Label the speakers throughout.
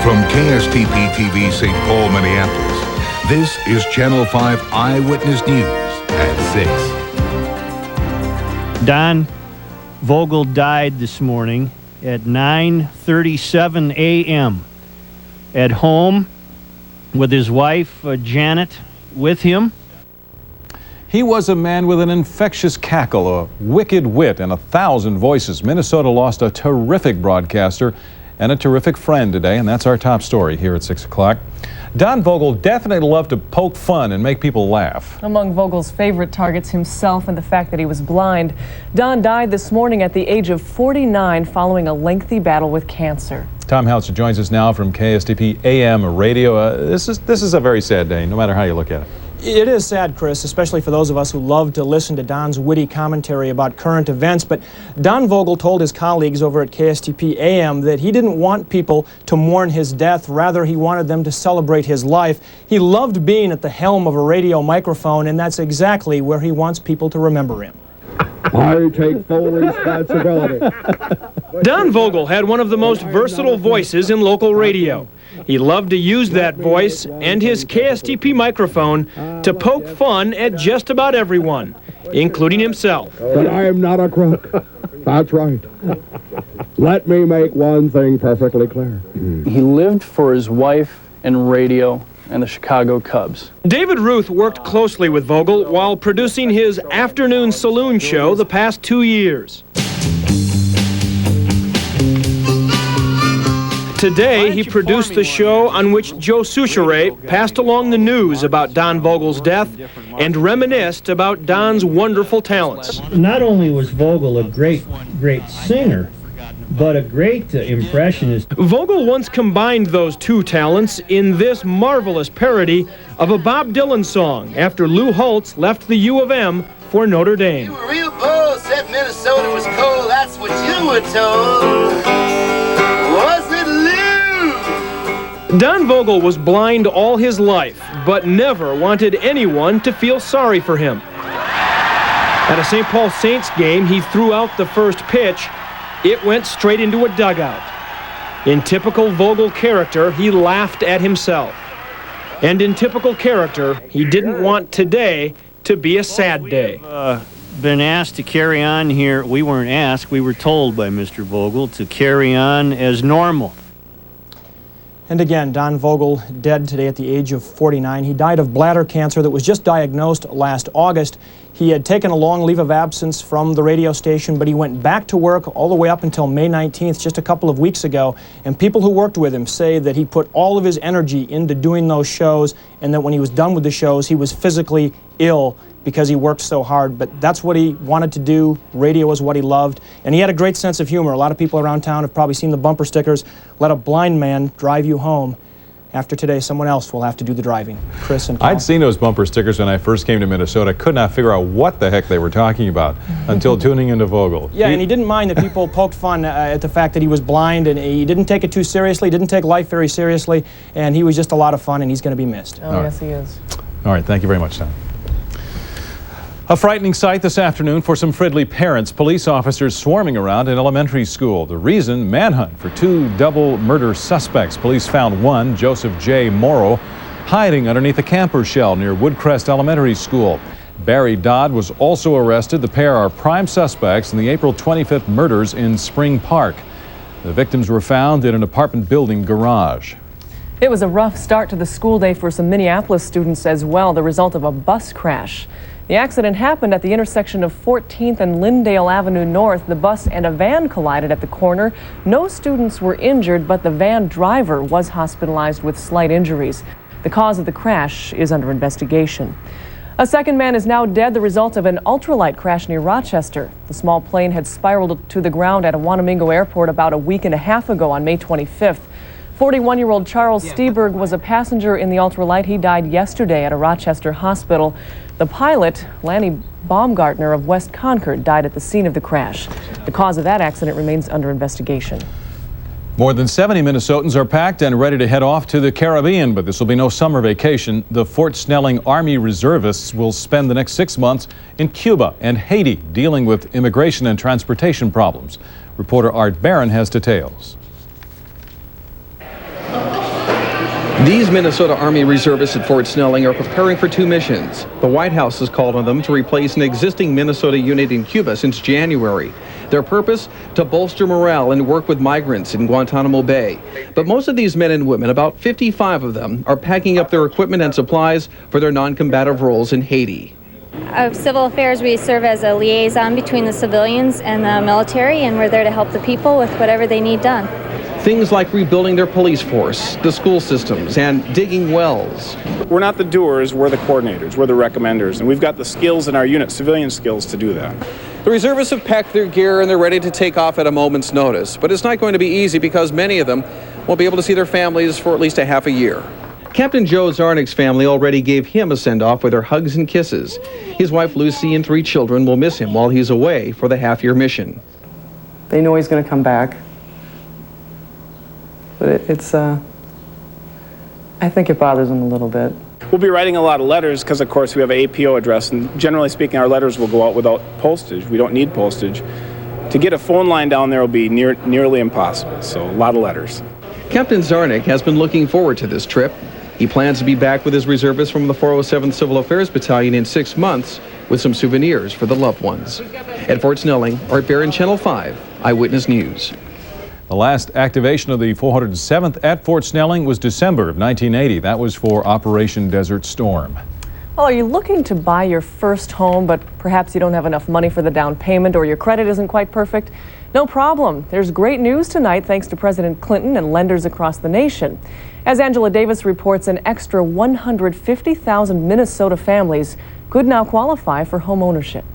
Speaker 1: From KSTP-TV St. Paul, Minneapolis, this is Channel 5 Eyewitness News at 6.
Speaker 2: Don Vogel died this morning at 9:37 a.m. at home with his wife, Janet, with him.
Speaker 3: He was a man with an infectious cackle, a wicked wit, and 1,000 voices. Minnesota lost a terrific broadcaster and a terrific friend today, and that's our top story here at 6 o'clock. Don Vogel definitely loved to poke fun and make people laugh.
Speaker 4: Among Vogel's favorite targets, himself and the fact that he was blind. Don died this morning at the age of 49 following a lengthy battle with cancer.
Speaker 3: Tom Houser joins us now from KSTP-AM radio. This is a very sad day, no matter how you look at it.
Speaker 5: It is sad, Chris, especially for those of us who love to listen to Don's witty commentary about current events. But Don Vogel told his colleagues over at KSTP-AM that he didn't want people to mourn his death. Rather, he wanted them to celebrate his life. He loved being at the helm of a radio microphone, and that's exactly where he wants people to remember him.
Speaker 6: I take full responsibility.
Speaker 7: Don Vogel had one of the most versatile voices in local radio. He loved to use that voice and his KSTP microphone to poke fun at just about everyone, including himself.
Speaker 6: But I am not a crook. That's right. Let me make one thing perfectly clear.
Speaker 8: He lived for his wife and radio and the Chicago Cubs.
Speaker 7: David Ruth worked closely with Vogel while producing his afternoon saloon show the past 2 years. Today, he produced the show on which Joe Souchere passed along the news about Don Vogel's death and reminisced about Don's wonderful talents.
Speaker 2: Not only was Vogel a great singer, but a great impressionist.
Speaker 7: Vogel once combined those two talents in this marvelous parody of a Bob Dylan song after Lou Holtz left the U of M for Notre Dame.
Speaker 9: You were real bold, said Minnesota was cold, that's what you were told. Was it Lou?
Speaker 7: Don Vogel was blind all his life, but never wanted anyone to feel sorry for him. At a St. Paul Saints game, he threw out the first pitch. It went straight into a dugout. In typical Vogel character, he laughed at himself. And in typical character, he didn't want today to be a sad day.
Speaker 2: Been asked to carry on here. We weren't asked, we were told by Mr. Vogel to carry on as normal.
Speaker 5: And again, Don Vogel dead today at the age of 49. He died of bladder cancer that was just diagnosed last August. He had taken a long leave of absence from the radio station, but he went back to work all the way up until May 19th, just a couple of weeks ago. And people who worked with him say that he put all of his energy into doing those shows, and that when he was done with the shows, he was physically ill because he worked so hard. But that's what he wanted to do. Radio was what he loved. And he had a great sense of humor. A lot of people around town have probably seen the bumper stickers, "Let a blind man drive you home." After today, someone else will have to do the driving. Chris and Paul.
Speaker 3: I'd seen those bumper stickers when I first came to Minnesota. I could not figure out what the heck they were talking about until tuning into Vogel.
Speaker 5: Yeah, and he didn't mind that people poked fun at the fact that he was blind, and he didn't take it too seriously, didn't take life very seriously, and he was just a lot of fun, and he's going to be missed.
Speaker 4: Oh, yes, he is.
Speaker 3: All right, thank you very much, Tom. A frightening sight this afternoon for some Fridley parents. Police officers swarming around an elementary school. The reason, manhunt for two double murder suspects. Police found one, Joseph J. Morrow, hiding underneath a camper shell near Woodcrest Elementary School. Barry Dodd was also arrested. The pair are prime suspects in the April 25th murders in Spring Park. The victims were found in an apartment building garage.
Speaker 4: It was a rough start to the school day for some Minneapolis students as well, the result of a bus crash. The accident happened at the intersection of 14th and Lyndale Avenue North. The bus and a van collided at the corner. No students were injured, but the van driver was hospitalized with slight injuries. The cause of the crash is under investigation. A second man is now dead, the result of an ultralight crash near Rochester. The small plane had spiraled to the ground at a Wanamingo airport about a week and a half ago on May 25th. 41-year-old Charles Steberg was a passenger in the ultralight. He died yesterday at a Rochester hospital. The pilot, Lanny Baumgartner of West Concord, died at the scene of the crash. The cause of that accident remains under investigation.
Speaker 3: More than 70 Minnesotans are packed and ready to head off to the Caribbean, but this will be no summer vacation. The Fort Snelling Army reservists will spend the next 6 months in Cuba and Haiti dealing with immigration and transportation problems. Reporter Art Barron has details.
Speaker 10: These Minnesota Army reservists at Fort Snelling are preparing for two missions. The White House has called on them to replace an existing Minnesota unit in Cuba since January. Their purpose? To bolster morale and work with migrants in Guantanamo Bay. But most of these men and women, about 55 of them, are packing up their equipment and supplies for their non-combative roles in Haiti.
Speaker 11: Of Civil Affairs, we serve as a liaison between the civilians and the military, and we're there to help the people with whatever they need done.
Speaker 10: Things like rebuilding their police force, the school systems, and digging wells.
Speaker 12: We're not the doers, we're the coordinators, we're the recommenders, and we've got the skills in our unit, civilian skills, to do that.
Speaker 10: The reservists have packed their gear and they're ready to take off at a moment's notice. But it's not going to be easy because many of them won't be able to see their families for at least a half a year. Captain Joe Zarnick's family already gave him a send-off with their hugs and kisses. His wife Lucy and 3 children will miss him while he's away for the half-year mission.
Speaker 13: They know he's going to come back. But I think it bothers them a little bit.
Speaker 12: We'll be writing a lot of letters because, of course, we have an APO address, and generally speaking, our letters will go out without postage. We don't need postage. To get a phone line down there will be nearly impossible, so a lot of letters.
Speaker 10: Captain Zarnick has been looking forward to this trip. He plans to be back with his reservists from the 407th Civil Affairs Battalion in 6 months with some souvenirs for the loved ones. At Fort Snelling, Art Barron, Channel 5, Eyewitness News.
Speaker 3: The last activation of the 407th at Fort Snelling was December of 1980. That was for Operation Desert Storm.
Speaker 4: Well, are you looking to buy your first home, but perhaps you don't have enough money for the down payment or your credit isn't quite perfect? No problem. There's great news tonight thanks to President Clinton and lenders across the nation. As Angela Davis reports, an extra 150,000 Minnesota families could now qualify for home ownership.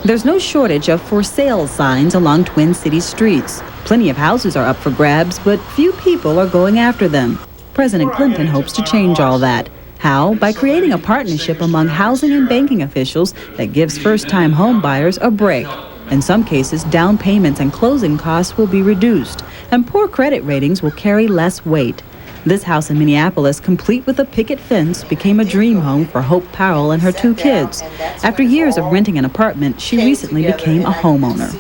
Speaker 14: There's no shortage of for sale signs along Twin Cities streets. Plenty of houses are up for grabs, but few people are going after them. President Clinton hopes to change all that. How? By creating a partnership among housing and banking officials that gives first-time home buyers a break. In some cases, down payments and closing costs will be reduced, and poor credit ratings will carry less weight. This house in Minneapolis, complete with a picket fence, became a dream home for Hope Powell and her 2 kids. After years of renting an apartment, she recently became a homeowner.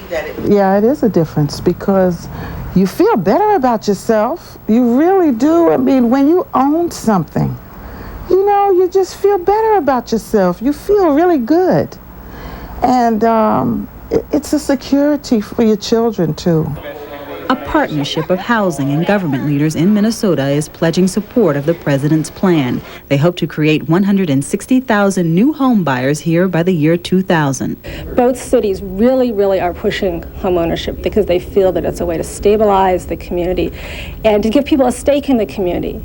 Speaker 15: Yeah, it is a difference because you feel better about yourself. You really do. I mean, when you own something, you know, you just feel better about yourself. You feel really good. And it's a security for your children, too.
Speaker 14: A partnership of housing and government leaders in Minnesota is pledging support of the president's plan. They hope to create 160,000 new home buyers here by the year 2000.
Speaker 16: Both cities really are pushing homeownership because they feel that it's a way to stabilize the community and to give people a stake in the community.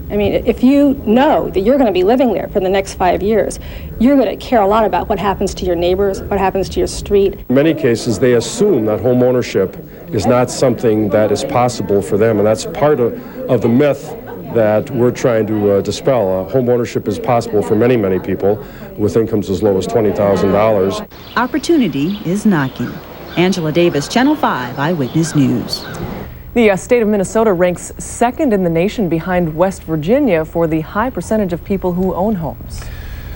Speaker 16: I mean, if you know that you're going to be living there for the next 5 years, you're going to care a lot about what happens to your neighbors, what happens to your street.
Speaker 17: In many cases, they assume that home ownership is not something that is possible for them, and that's part of the myth that we're trying to dispel. Home ownership is possible for many people with incomes as low as $20,000.
Speaker 14: Opportunity is knocking. Angela Davis, Channel 5 Eyewitness News.
Speaker 4: The state of Minnesota ranks second in the nation behind West Virginia for the high percentage of people who own homes.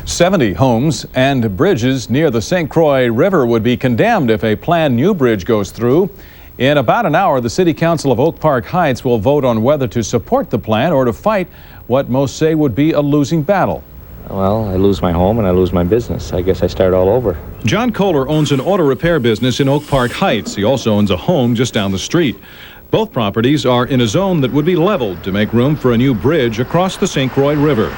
Speaker 3: 70 homes and bridges near the St. Croix River would be condemned if a planned new bridge goes through. In about an hour, the City Council of Oak Park Heights will vote on whether to support the plan or to fight what most say would be a losing battle.
Speaker 18: Well, I lose my home and I lose my business. I guess I start all over.
Speaker 3: John Kohler owns an auto repair business in Oak Park Heights. He also owns a home just down the street. Both properties are in a zone that would be leveled to make room for a new bridge across the St. Croix River.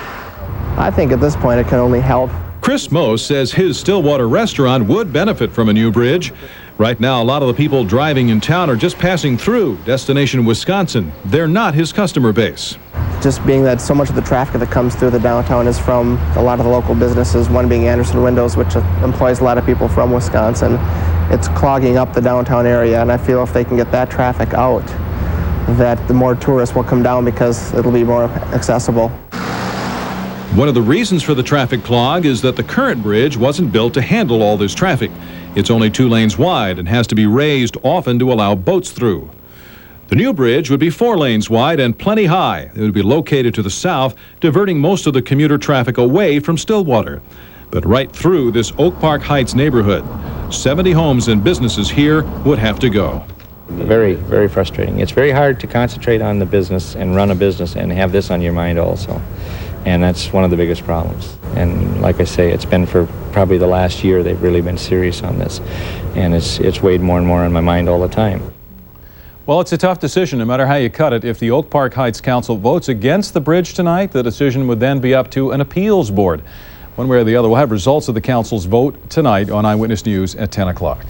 Speaker 19: I think at this point it can only help.
Speaker 3: Chris Mose says his Stillwater restaurant would benefit from a new bridge. Right now, a lot of the people driving in town are just passing through destination Wisconsin. They're not his customer base.
Speaker 19: Just being that so much of the traffic that comes through the downtown is from a lot of the local businesses, one being Anderson Windows, which employs a lot of people from Wisconsin. It's clogging up the downtown area, and I feel if they can get that traffic out, that the more tourists will come down because it'll be more accessible.
Speaker 3: One of the reasons for the traffic clog is that the current bridge wasn't built to handle all this traffic. It's only 2 lanes wide and has to be raised often to allow boats through. The new bridge would be 4 lanes wide and plenty high. It would be located to the south, diverting most of the commuter traffic away from Stillwater, but right through this Oak Park Heights neighborhood. 70 homes and businesses here would have to go.
Speaker 18: Very, very frustrating. It's very hard to concentrate on the business and run a business and have this on your mind also. And that's one of the biggest problems. And like I say, it's been for probably the last year they've really been serious on this. And it's weighed more and more on my mind all the time.
Speaker 3: Well, it's a tough decision, no matter how you cut it. If the Oak Park Heights Council votes against the bridge tonight, the decision would then be up to an appeals board. One way or the other, we'll have results of the council's vote tonight on Eyewitness News at 10 o'clock.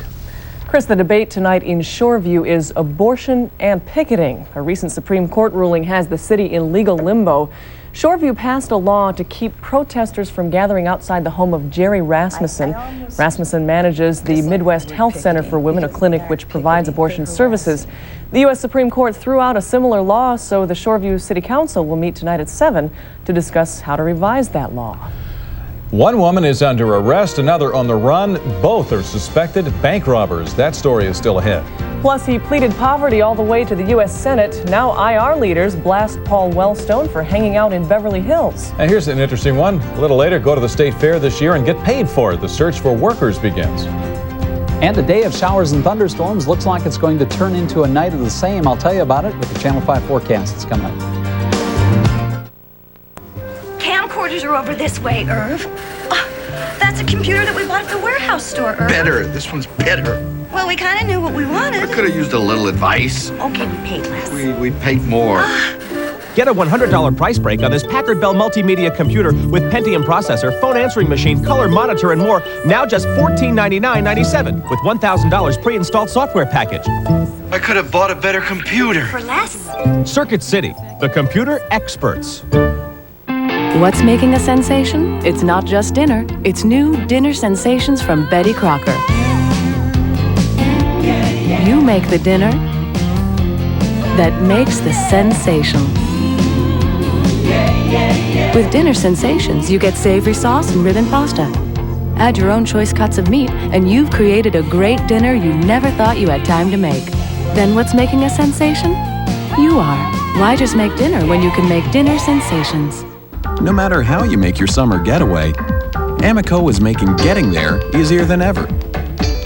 Speaker 4: Chris, the debate tonight in Shoreview is abortion and picketing. A recent Supreme Court ruling has the city in legal limbo. Shoreview passed a law to keep protesters from gathering outside the home of Jerry Rasmussen. Rasmussen manages the Midwest Health Center for Women, a clinic which provides abortion services. The U.S. Supreme Court threw out a similar law, so the Shoreview City Council will meet tonight at 7 to discuss how to revise that law.
Speaker 3: One woman is under arrest, another on the run. Both are suspected bank robbers. That story is still ahead.
Speaker 4: Plus, he pleaded poverty all the way to the U.S. Senate. Now IR leaders blast Paul Wellstone for hanging out in Beverly Hills.
Speaker 3: And here's an interesting one. A little later, go to the state fair this year and get paid for it. The search for workers begins.
Speaker 20: And a day of showers and thunderstorms looks like it's going to turn into a night of the same. I'll tell you about it with the Channel 5 forecast. It's coming up.
Speaker 21: Camcorders are over this way, Irv. That's a computer that we bought at the warehouse store, Irv.
Speaker 22: Better. This one's better.
Speaker 21: Well, we kind of knew what we wanted.
Speaker 22: I could have used a little advice.
Speaker 21: Okay, we paid less.
Speaker 22: We paid more.
Speaker 23: Get a $100 price break on this Packard Bell multimedia computer with Pentium processor, phone answering machine, color monitor, and more. Now just $1499.97 with $1,000 pre-installed software package.
Speaker 22: I could have bought a better computer.
Speaker 21: For less?
Speaker 23: Circuit City, the computer experts.
Speaker 24: What's making a sensation? It's not just dinner. It's new dinner sensations from Betty Crocker. You make the dinner that makes the sensation. With dinner sensations, you get savory sauce and ribbon pasta. Add your own choice cuts of meat, and you've created a great dinner you never thought you had time to make. Then what's making a sensation? You are. Why just make dinner when you can make dinner sensations?
Speaker 25: No matter how you make your summer getaway, Amoco is making getting there easier than ever.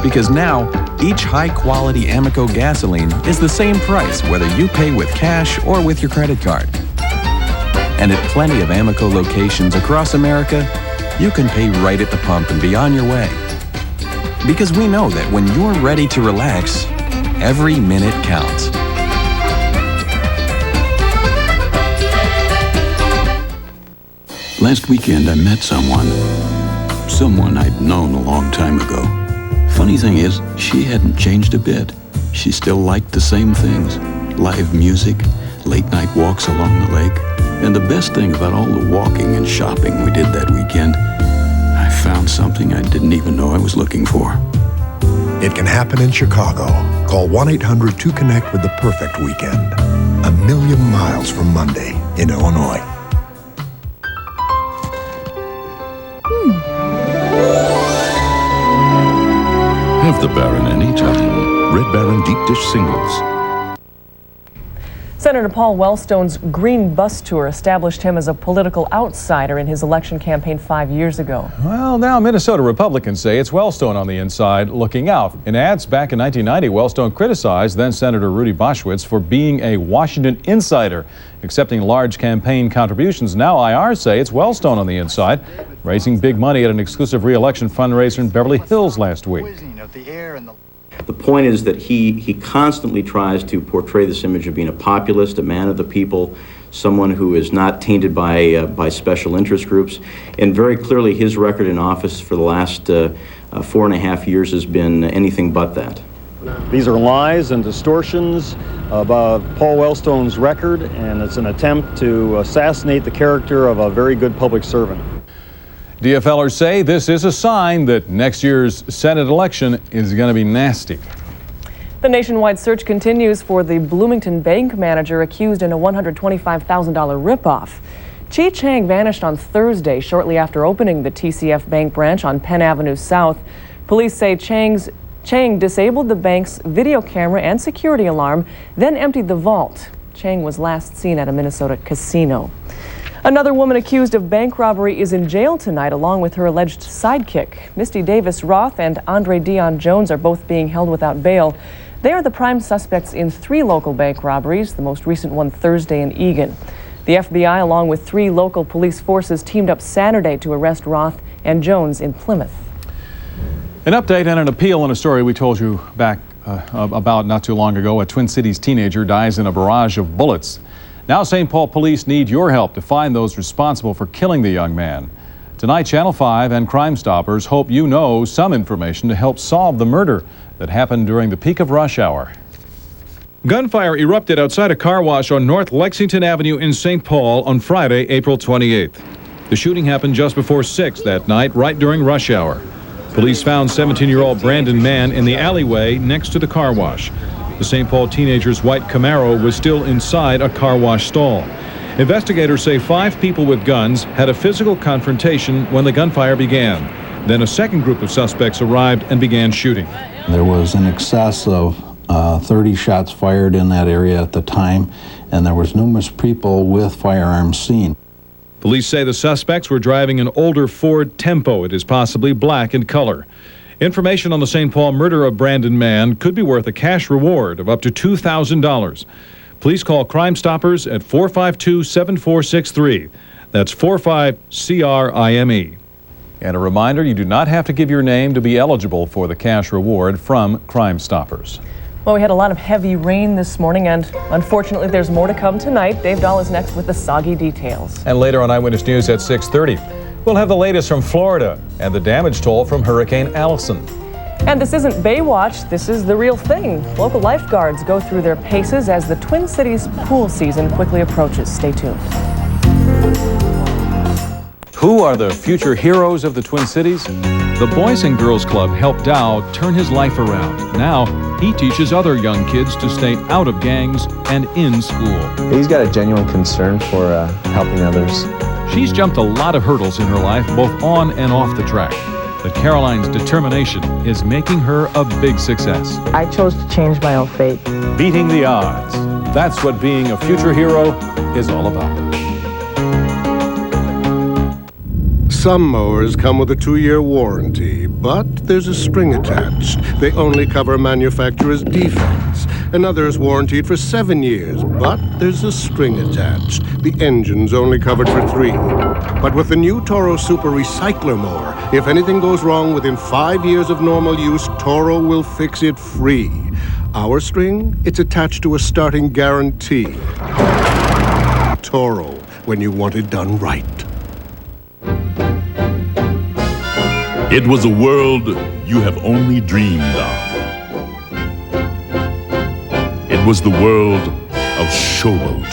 Speaker 25: Because now, each high-quality Amoco gasoline is the same price whether you pay with cash or with your credit card. And at plenty of Amoco locations across America, you can pay right at the pump and be on your way. Because we know that when you're ready to relax, every minute counts.
Speaker 26: Last weekend, I met someone I'd known a long time ago. Funny thing is, she hadn't changed a bit. She still liked the same things. Live music, late-night walks along the lake. And the best thing about all the walking and shopping we did that weekend, I found something I didn't even know I was looking for.
Speaker 27: It can happen in Chicago. Call 1-800-2CONNECT with the perfect weekend. 1,000,000 miles from Monday in Illinois.
Speaker 1: Have the Baron anytime. Red Baron Deep Dish Singles.
Speaker 4: Senator Paul Wellstone's Green Bus Tour established him as a political outsider in his election campaign 5 years ago.
Speaker 3: Well, now Minnesota Republicans say it's Wellstone on the inside looking out. In ads back in 1990, Wellstone criticized then-Senator Rudy Boschwitz for being a Washington insider, accepting large campaign contributions. Now IR say it's Wellstone on the inside, raising big money at an exclusive re-election fundraiser in Beverly Hills last week.
Speaker 28: The point is that he constantly tries to portray this image of being a populist, a man of the people, someone who is not tainted by special interest groups. And very clearly his record in office for the last 4.5 years has been anything but that.
Speaker 29: These are lies and distortions about Paul Wellstone's record, and it's an attempt to assassinate the character of a very good public servant.
Speaker 3: DFLers say this is a sign that next year's Senate election is going to be nasty.
Speaker 4: The nationwide search continues for the Bloomington bank manager accused in a $125,000 ripoff. Chi Chang vanished on Thursday shortly after opening the TCF Bank branch on Penn Avenue South. Police say Chang disabled the bank's video camera and security alarm, then emptied the vault. Chang was last seen at a Minnesota casino. Another woman accused of bank robbery is in jail tonight, along with her alleged sidekick. Misty Davis Roth and Andre Dion Jones are both being held without bail. They are the prime suspects in 3 local bank robberies, the most recent one Thursday in Eagan. The FBI, along with 3 local police forces, teamed up Saturday to arrest Roth and Jones in Plymouth.
Speaker 3: An update and an appeal on a story we told you back about not too long ago. A Twin Cities teenager dies in a barrage of bullets. Now St. Paul police need your help to find those responsible for killing the young man. Tonight, Channel 5 and Crime Stoppers hope you know some information to help solve the murder that happened during the peak of rush hour. Gunfire erupted outside a car wash on North Lexington Avenue in St. Paul on Friday, April 28th. The shooting happened just before 6 that night, right during rush hour. Police found 17-year-old Brandon Mann in the alleyway next to the car wash. The St. Paul teenager's white Camaro was still inside a car wash stall. Investigators say 5 people with guns had a physical confrontation when the gunfire began. Then a second group of suspects arrived and began shooting.
Speaker 2: There was in excess of 30 shots fired in that area at the time, and there was numerous people with firearms seen.
Speaker 3: Police say the suspects were driving an older Ford Tempo. It is possibly black in color. Information on the St. Paul murder of Brandon Mann could be worth a cash reward of up to $2,000. Please call Crime Stoppers at 452-7463. That's 45-CRIME. And a reminder, you do not have to give your name to be eligible for the cash reward from Crime Stoppers.
Speaker 4: Well, we had a lot of heavy rain this morning, and unfortunately there's more to come tonight. Dave Dahl is next with the soggy details.
Speaker 3: And later on Eyewitness News at 6:30, we'll have the latest from Florida and the damage toll from Hurricane Allison.
Speaker 4: And this isn't Baywatch, this is the real thing. Local lifeguards go through their paces as the Twin Cities pool season quickly approaches. Stay tuned.
Speaker 3: Who are the future heroes of the Twin Cities? The Boys and Girls Club helped Dow turn his life around. Now, he teaches other young kids to stay out of gangs and in school.
Speaker 5: He's got a genuine concern for helping others.
Speaker 3: She's jumped a lot of hurdles in her life, both on and off the track. But Caroline's determination is making her a big success.
Speaker 6: I chose to change my own fate.
Speaker 3: Beating the odds. That's what being a future hero is all about.
Speaker 7: Some mowers come with a 2-year warranty, but there's a string attached. They only cover manufacturer's defects. Another's warranted for 7 years, but there's a string attached. The engine's only covered for 3. But with the new Toro Super Recycler mower, if anything goes wrong within 5 years of normal use, Toro will fix it free. Our string, it's attached to a starting guarantee. Toro, when you want it done right.
Speaker 8: It was a world you have only dreamed of. It was the world of Showboat.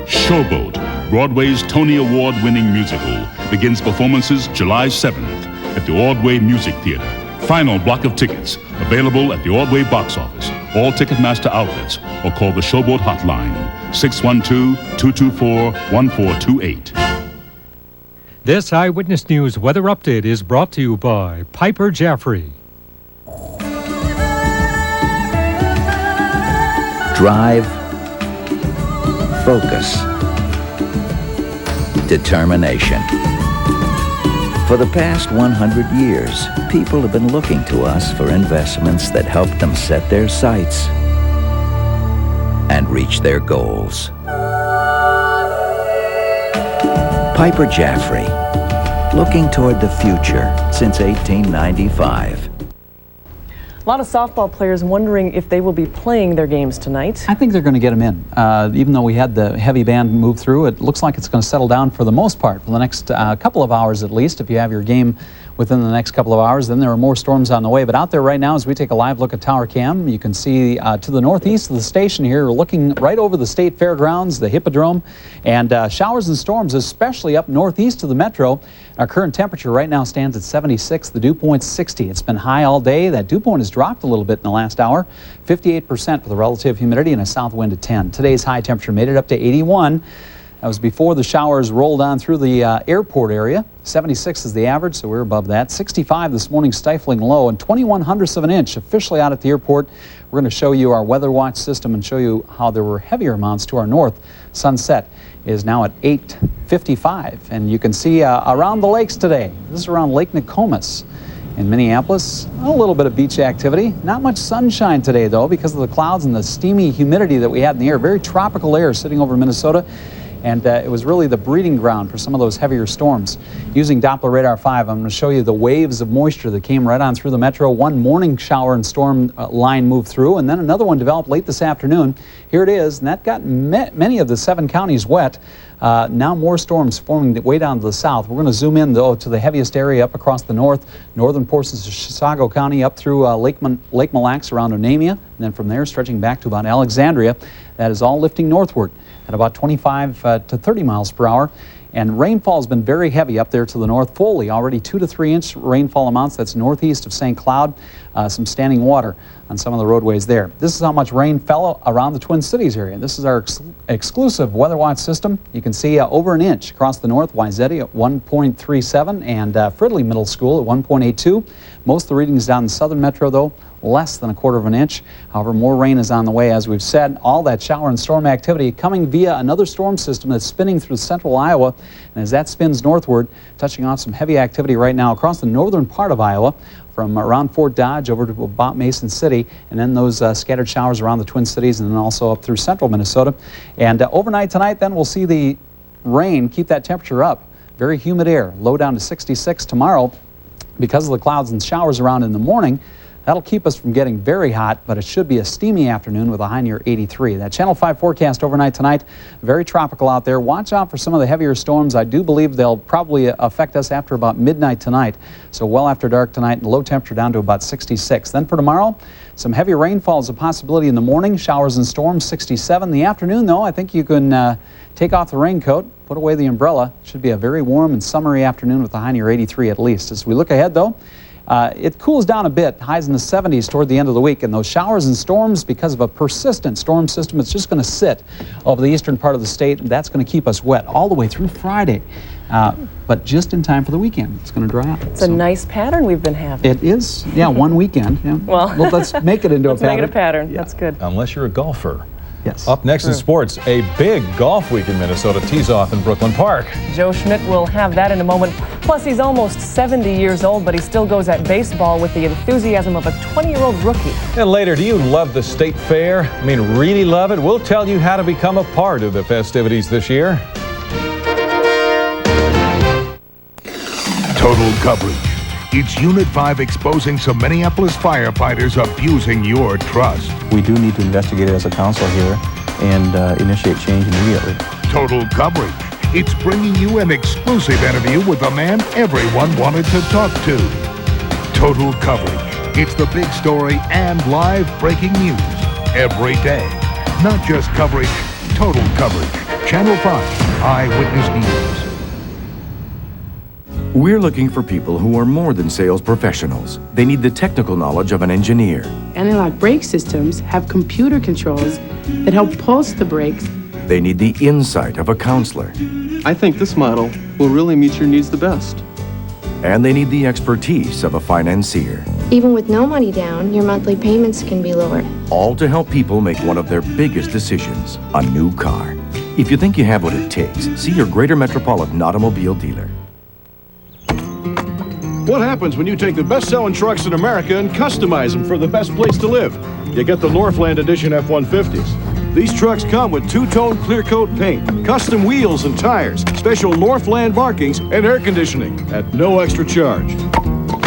Speaker 8: Showboat, Broadway's Tony Award-winning musical, begins performances July 7th at the Ordway Music Theater. Final block of tickets available at the Ordway box office, all Ticketmaster outlets, or call the Showboat hotline, 612-224-1428.
Speaker 9: This Eyewitness News weather update is brought to you by Piper Jaffray.
Speaker 11: Drive, focus, determination. For the past 100 years, people have been looking to us for investments that help them set their sights and reach their goals. Piper Jaffray, looking toward the future since 1895.
Speaker 4: A lot of softball players wondering if they will be playing their games tonight.
Speaker 20: I think they're going to get them in. Even though we had the heavy band move through, it looks like it's going to settle down for the most part for the next couple of hours at least. If you have your game within the next couple of hours, then there are more storms on the way. But out there right now, as we take a live look at Tower Cam, you can see to the northeast of the station here, we're looking right over the State Fairgrounds, the Hippodrome, and showers and storms, especially up northeast of the metro. Our current temperature right now stands at 76. The dew point's 60. It's been high all day. That dew point has dropped a little bit in the last hour. 58% for the relative humidity and a south wind at 10. Today's high temperature made it up to 81. That was before the showers rolled on through the airport area. 76 is the average, so we're above that. 65 this morning, stifling low, and 21/100ths of an inch officially out at the airport. We're going to show you our weather watch system and show you how there were heavier amounts to our north. Sunset is now at 8:55, and you can see around the lakes today. This is around Lake Nokomis. In Minneapolis, a little bit of beach activity. Not much sunshine today, though, because of the clouds and the steamy humidity that we had in the air. Very tropical air sitting over Minnesota. And it was really the breeding ground for some of those heavier storms. Using Doppler Radar 5, I'm going to show you the waves of moisture that came right on through the metro. One morning shower and storm line moved through, and then another one developed late this afternoon. Here it is, and that got many of the 7 counties wet. Now more storms forming way down to the south. We're going to zoom in, though, to the heaviest area up across the northern portions of Chisago County, up through Lake Mille Lacs around Onamia, and then from there stretching back to about Alexandria. That is all lifting northward at about 25 to 30 miles per hour. And rainfall has been very heavy up there to the north. Foley, already 2 to 3 inch rainfall amounts. That's northeast of St. Cloud. Some standing water on some of the roadways there. This is how much rain fell around the Twin Cities area. This is our exclusive Weather Watch system. You can see over an inch across the north. Wayzata at 1.37 and Fridley Middle School at 1.82. Most of the readings down in the southern metro, though, less than 1/4 of an inch. However, more rain is on the way, as we've said. All that shower and storm activity coming via another storm system that's spinning through central Iowa. And as that spins northward, touching off some heavy activity right now across the northern part of Iowa, from around Fort Dodge over to about Mason City, and then those scattered showers around the Twin Cities, and then also up through central Minnesota. And overnight tonight, then we'll see the rain keep that temperature up. Very humid air, low down to 66 tomorrow. Because of the clouds and showers around in the morning, that'll keep us from getting very hot, but it should be a steamy afternoon with a high near 83. That Channel 5 forecast overnight tonight, very tropical out there. Watch out for some of the heavier storms. I do believe they'll probably affect us after about midnight tonight. So well after dark tonight, and low temperature down to about 66. Then for tomorrow, some heavy rainfall is a possibility in the morning. Showers and storms, 67. The afternoon, though, I think you can take off the raincoat, put away the umbrella. It should be a very warm and summery afternoon with a high near 83 at least. As we look ahead, though, it cools down a bit, highs in the 70s toward the end of the week, and those showers and storms, because of a persistent storm system, it's just going to sit over the eastern part of the state, and that's going to keep us wet all the way through Friday, but just in time for the weekend. It's going to dry out.
Speaker 4: It's a nice pattern we've been having.
Speaker 20: It is, yeah, one weekend. Yeah. Well, let's make it into a pattern.
Speaker 4: Let's make it a pattern. Yeah. That's good.
Speaker 3: Unless you're a golfer.
Speaker 20: Yes.
Speaker 3: Up next in sports, a big golf week in Minnesota tees off in Brooklyn Park.
Speaker 4: Joe Schmidt will have that in a moment. Plus, he's almost 70 years old, but he still goes at baseball with the enthusiasm of a 20-year-old rookie.
Speaker 3: And later, do you love the state fair? I mean, really love it? We'll tell you how to become a part of the festivities this year.
Speaker 1: Total coverage. It's Unit 5 exposing some Minneapolis firefighters abusing your trust.
Speaker 5: We do need to investigate it as a council here and initiate change immediately.
Speaker 1: Total coverage. It's bringing you an exclusive interview with the man everyone wanted to talk to. Total coverage. It's the big story and live breaking news every day. Not just coverage, total coverage. Channel 5 Eyewitness News.
Speaker 10: We're looking for people who are more than sales professionals. They need the technical knowledge of an engineer.
Speaker 12: Analog brake systems have computer controls that help pulse the brakes.
Speaker 10: They need the insight of a counselor.
Speaker 13: I think this model will really meet your needs the best.
Speaker 10: And they need the expertise of a financier.
Speaker 14: Even with no money down, your monthly payments can be lowered.
Speaker 10: All to help people make one of their biggest decisions, a new car. If you think you have what it takes, see your Greater Metropolitan Automobile dealer.
Speaker 15: What happens when you take the best-selling trucks in America and customize them for the best place to live? You get the Northland Edition F-150s. These trucks come with two-tone clear coat paint, custom wheels and tires, special Northland markings, and air conditioning at no extra charge.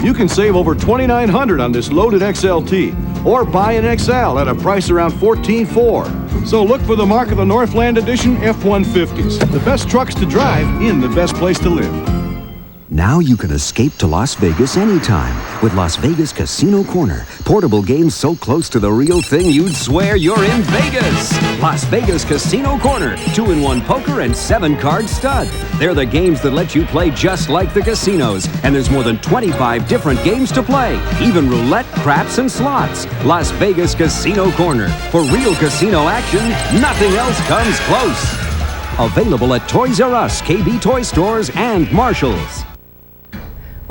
Speaker 15: You can save over $2,900 on this loaded XLT, or buy an XL at a price around $14,400. So look for the mark of the Northland Edition F-150s, the best trucks to drive in the best place to live.
Speaker 16: Now you can escape to Las Vegas anytime with Las Vegas Casino Corner. Portable games so close to the real thing you'd swear you're in Vegas. Las Vegas Casino Corner. 2-in-1 poker and 7-card stud. They're the games that let you play just like the casinos. And there's more than 25 different games to play. Even roulette, craps, and slots. Las Vegas Casino Corner. For real casino action, nothing else comes close. Available at Toys R Us, KB Toy Stores, and Marshalls.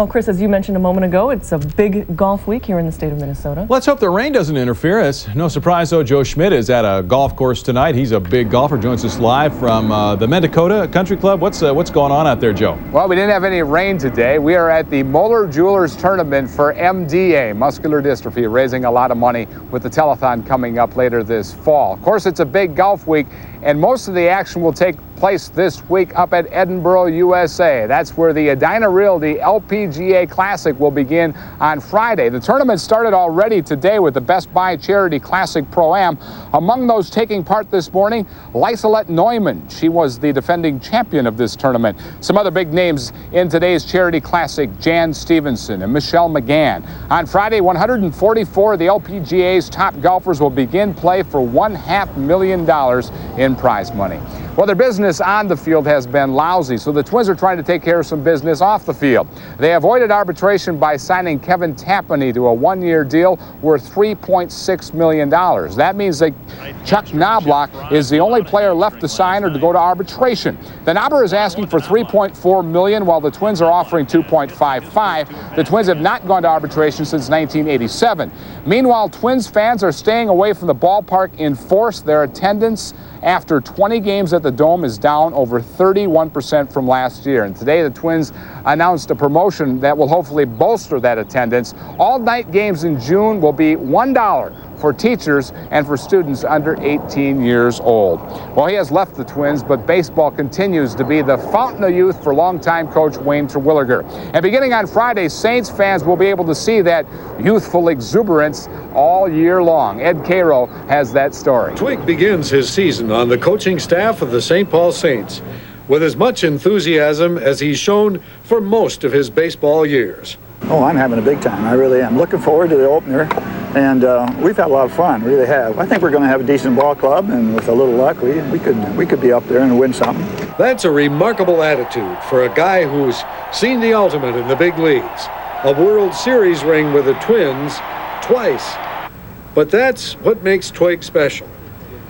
Speaker 4: Well, Chris, as you mentioned a moment ago, it's a big golf week here in the state of Minnesota.
Speaker 3: Let's hope the rain doesn't interfere. It's no surprise, though, Joe Schmidt is at a golf course tonight. He's a big golfer, joins us live from the Mendakota Country Club. What's going on out there, Joe?
Speaker 17: Well, we didn't have any rain today. We are at the Moeller Jewelers Tournament for MDA, muscular dystrophy, raising a lot of money with the telethon coming up later this fall. Of course, it's a big golf week, and most of the action will take place this week up at Edinburgh, USA. That's where the Edina Realty LPGA Classic will begin on Friday. The tournament started already today with the Best Buy Charity Classic Pro-Am. Among those taking part this morning, Liselette Neumann. She was the defending champion of this tournament. Some other big names in today's Charity Classic, Jan Stevenson and Michelle McGann. On Friday, 144 of the LPGA's top golfers will begin play for $500,000 in prize money. Well, their business on the field has been lousy, so the Twins are trying to take care of some business off the field. They avoided arbitration by signing Kevin Tapani to a one-year deal worth $3.6 million. That means that Chuck Knobloch is the only player left to sign or to go to arbitration. The Knobber is asking for $3.4 million, while the Twins are offering $2.55. The Twins have not gone to arbitration since 1987. Meanwhile, Twins fans are staying away from the ballpark in force. Their attendance after 20 games at the Dome is down over 31% from last year. And today the Twins announced a promotion that will hopefully bolster that attendance. All night games in June will be $1 for teachers and for students under 18 years old. Well, he has left the Twins, but baseball continues to be the fountain of youth for longtime coach Wayne Terwilliger. And beginning on Friday, Saints fans will be able to see that youthful exuberance all year long. Ed Cairo has that story.
Speaker 18: Twig begins his season on the coaching staff of the St. Paul Saints with as much enthusiasm as he's shown for most of his baseball years.
Speaker 19: Oh, I'm having a big time. I really am. Looking forward to the opener. And we've had a lot of fun, really have. I think we're going to have a decent ball club, and with a little luck, we could be up there and win something.
Speaker 18: That's a remarkable attitude for a guy who's seen the ultimate in the big leagues. A World Series ring with the Twins twice. But that's what makes Twig special.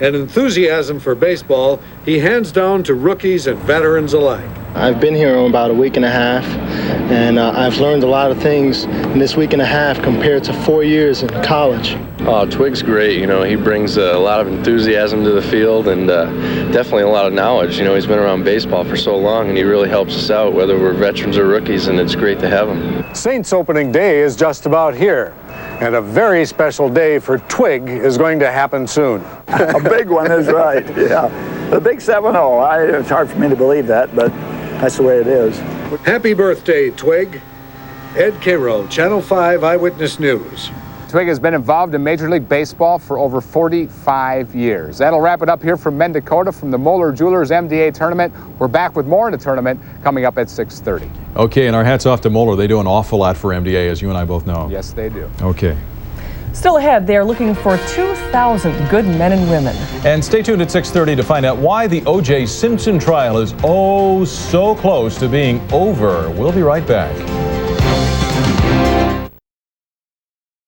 Speaker 18: An enthusiasm for baseball he hands down to rookies and veterans alike.
Speaker 21: I've been here about a week and a half, and I've learned a lot of things in this week and a half compared to 4 years in college.
Speaker 22: Oh, Twig's great. You know, he brings a lot of enthusiasm to the field and definitely a lot of knowledge. You know, he's been around baseball for so long, and he really helps us out, whether we're veterans or rookies, and it's great to have him.
Speaker 18: Saints opening day is just about here, and a very special day for Twig is going to happen soon.
Speaker 19: A big one is right, yeah. The big 7-0. It's hard for me to believe that, but that's the way it is.
Speaker 18: Happy birthday, Twig. Ed Cairo, Channel 5 Eyewitness News.
Speaker 17: Twig has been involved in Major League Baseball for over 45 years. That'll wrap it up here from Mendakota from the Moeller Jewelers MDA Tournament. We're back with more in the tournament coming up at 6:30.
Speaker 3: Okay, and our hats off to Moeller. They do an awful lot for MDA, as you and I both know.
Speaker 17: Yes, they do.
Speaker 3: Okay.
Speaker 4: Still ahead, they are looking for 2,000 good men and women.
Speaker 3: And stay tuned at 6:30 to find out why the O.J. Simpson trial is oh so close to being over. We'll be right back.